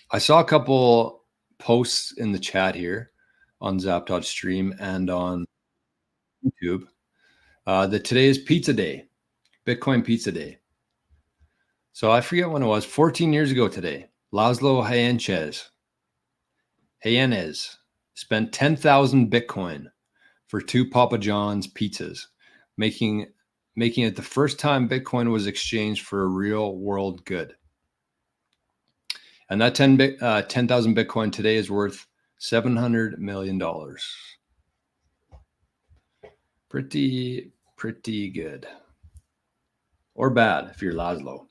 I saw a couple posts in the chat here on Zap.stream and on YouTube that today is pizza day, Bitcoin pizza day. So I forget when it was, 14 years ago today, Laszlo Hayenez spent 10,000 Bitcoin for 2 Papa John's pizzas, making it the first time Bitcoin was exchanged for a real world good. And that 10,000 Bitcoin today is worth $700 million. Pretty good. Or bad if you're Laszlo.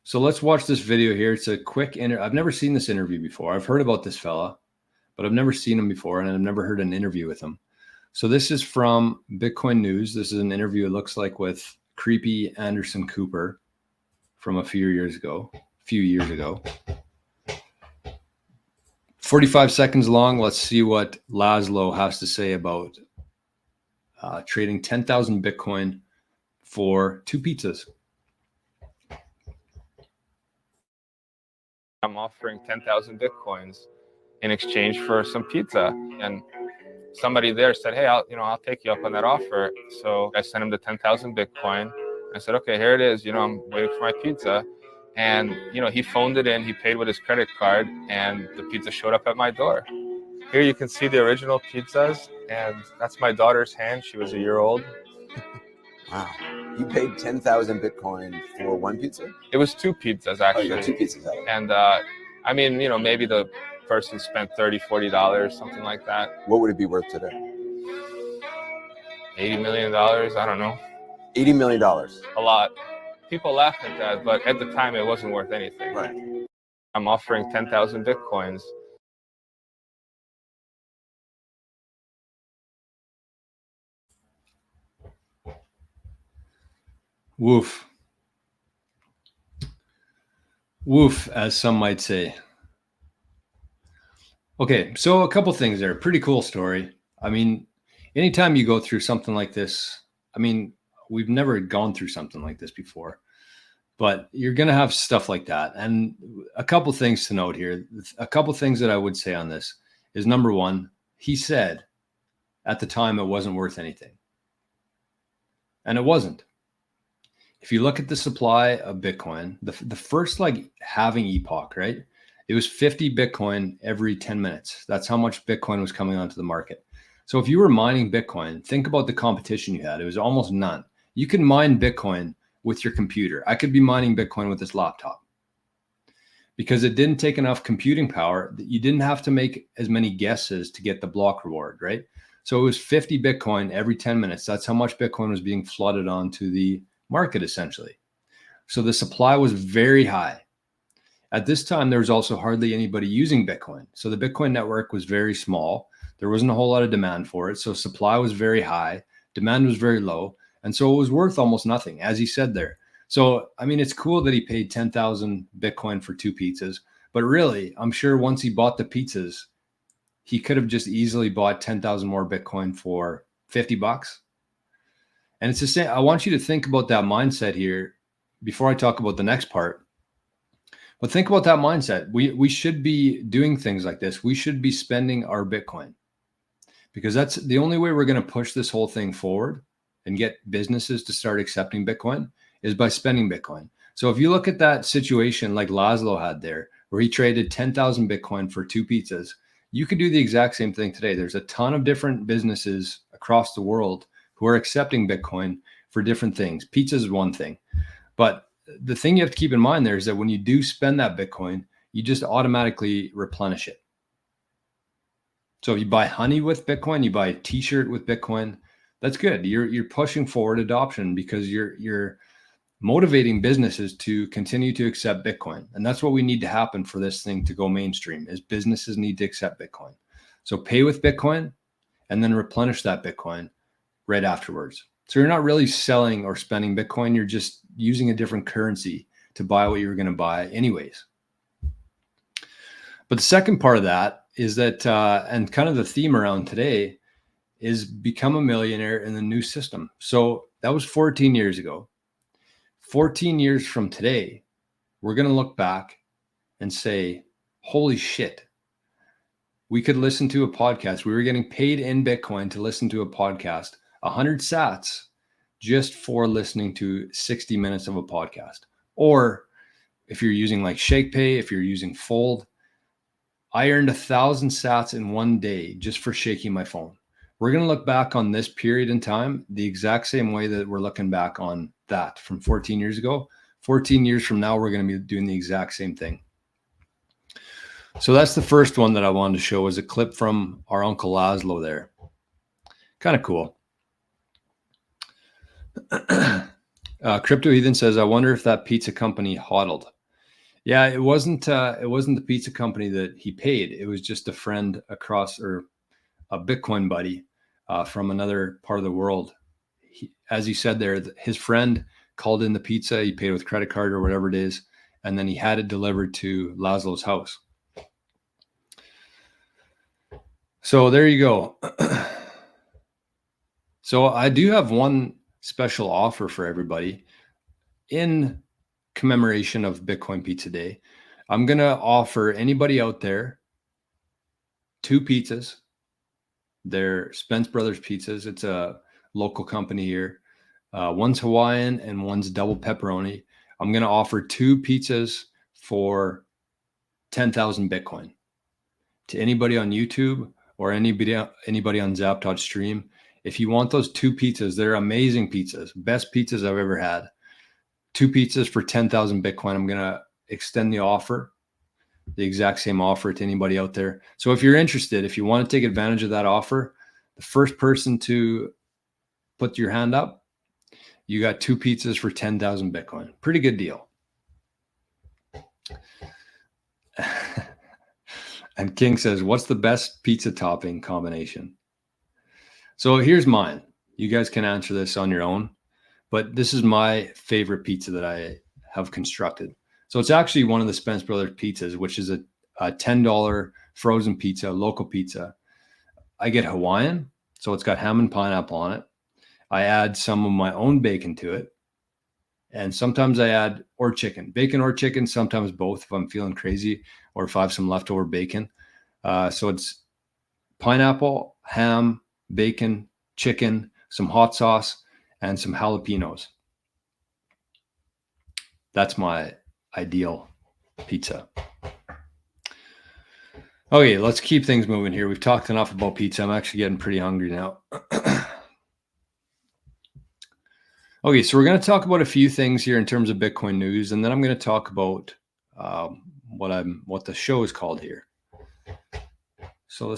So let's watch this video here. It's a quick interview. I've never seen this interview before. I've heard about this fella, but I've never seen him before, and I've never heard an interview with him. So this is from Bitcoin News. This is an interview, it looks like, with creepy Anderson Cooper from a few years ago. 45 seconds long. Let's see what Laszlo has to say about trading 10,000 Bitcoin for 2 pizzas. I'm offering 10,000 Bitcoins in exchange for some pizza. And somebody there said, hey, I'll take you up on that offer. So I sent him the 10,000 Bitcoin. I said, okay, here it is. I'm waiting for my pizza. And, he phoned it in, he paid with his credit card, and the pizza showed up at my door. Here you can see the original pizzas, and that's my daughter's hand. She was a year old. Wow. You paid 10,000 Bitcoin for 1 pizza? It was 2 pizzas, actually. Oh, you got 2 pizzas out of it. And, maybe the person spent $30, $40, something like that. What would it be worth today? $80 million, I don't know. $80 million. A lot. People laugh at that, but at the time it wasn't worth anything. Right. I'm offering 10,000 Bitcoins. Woof. Woof, as some might say. Okay, so a couple things there. Pretty cool story. I mean, anytime you go through something like this, I mean, we've never gone through something like this before, but you're going to have stuff like that. And a couple things to note here. A couple things that I would say on this is, number one, he said at the time it wasn't worth anything. And it wasn't. If you look at the supply of Bitcoin, the first halving epoch, right? It was 50 Bitcoin every 10 minutes. That's how much Bitcoin was coming onto the market. So if you were mining Bitcoin, think about the competition you had. It was almost none. You can mine Bitcoin with your computer. I could be mining Bitcoin with this laptop because it didn't take enough computing power. You didn't have to make as many guesses to get the block reward, right? So it was 50 Bitcoin every 10 minutes. That's how much Bitcoin was being flooded onto the market, essentially. So the supply was very high. At this time, there was also hardly anybody using Bitcoin. So the Bitcoin network was very small. There wasn't a whole lot of demand for it. So supply was very high. Demand was very low. And so it was worth almost nothing, as he said there. So, I mean, it's cool that he paid 10,000 Bitcoin for 2 pizzas. But really, I'm sure once he bought the pizzas, he could have just easily bought 10,000 more Bitcoin for $50. And it's the same. I want you to think about that mindset here before I talk about the next part. But think about that mindset. We should be doing things like this. We should be spending our Bitcoin, because that's the only way we're going to push this whole thing forward and get businesses to start accepting Bitcoin is by spending Bitcoin. So if you look at that situation like Laszlo had there, where he traded 10,000 Bitcoin for 2 pizzas, you could do the exact same thing today. There's a ton of different businesses across the world who are accepting Bitcoin for different things. Pizzas is one thing, but the thing you have to keep in mind there is that when you do spend that Bitcoin, you just automatically replenish it. So if you buy honey with Bitcoin, you buy a t-shirt with Bitcoin, that's good. You're pushing forward adoption because you're motivating businesses to continue to accept Bitcoin. And that's what we need to happen for this thing to go mainstream, is businesses need to accept Bitcoin. So pay with Bitcoin and then replenish that Bitcoin right afterwards. So you're not really selling or spending Bitcoin. You're just using a different currency to buy what you were going to buy anyways. But the second part of that is that, and kind of the theme around today, is become a millionaire in the new system. So that was 14 years ago. 14 years from today, we're going to look back and say, Holy shit. We could listen to a podcast. We were getting paid in Bitcoin to listen to a podcast, 100 sats just for listening to 60 minutes of a podcast. Or if you're using like ShakePay, if you're using Fold, I earned 1,000 sats in one day just for shaking my phone. We're going to look back on this period in time the exact same way that we're looking back on that from 14 years ago. 14 years from now, we're going to be doing the exact same thing. So that's the first one that I wanted to show, is a clip from our Uncle Laszlo there. Kind of cool. Crypto Heathen says, I wonder if that pizza company hodled. Yeah, it wasn't the pizza company that he paid. It was just a friend across, or a Bitcoin buddy from another part of the world. As he said there, his friend called in the pizza. He paid with credit card or whatever it is, and then he had it delivered to Laszlo's house. So there you go. So I do have one special offer for everybody in commemoration of Bitcoin Pizza Day. I'm going to offer anybody out there 2 pizzas. They're Spence Brothers Pizzas. It's a local company here. One's Hawaiian and one's double pepperoni. I'm going to offer 2 pizzas for 10,000 Bitcoin to anybody on YouTube or anybody on Zap.stream. If you want those 2 pizzas, they're amazing pizzas, best pizzas I've ever had. 2 pizzas for 10,000 Bitcoin. I'm going to extend the offer, the exact same offer to anybody out there. So if you're interested, if you want to take advantage of that offer, the first person to put your hand up, you got 2 pizzas for 10,000 Bitcoin. Pretty good deal. And King says, what's the best pizza topping combination? So here's mine. You guys can answer this on your own, but this is my favorite pizza that I have constructed. So it's actually one of the Spence Brothers pizzas, which is a $10 frozen pizza, local pizza. I get Hawaiian, so it's got ham and pineapple on it. I add some of my own bacon to it. And sometimes I add bacon or chicken, sometimes both if I'm feeling crazy or if I have some leftover bacon. So it's pineapple, ham, bacon, chicken, some hot sauce, and some jalapenos. That's my ideal pizza. Okay, let's keep things moving here. We've talked enough about pizza. I'm actually getting pretty hungry now. Okay, so we're going to talk about a few things here in terms of Bitcoin news, and then I'm going to talk about what the show is called here. So let's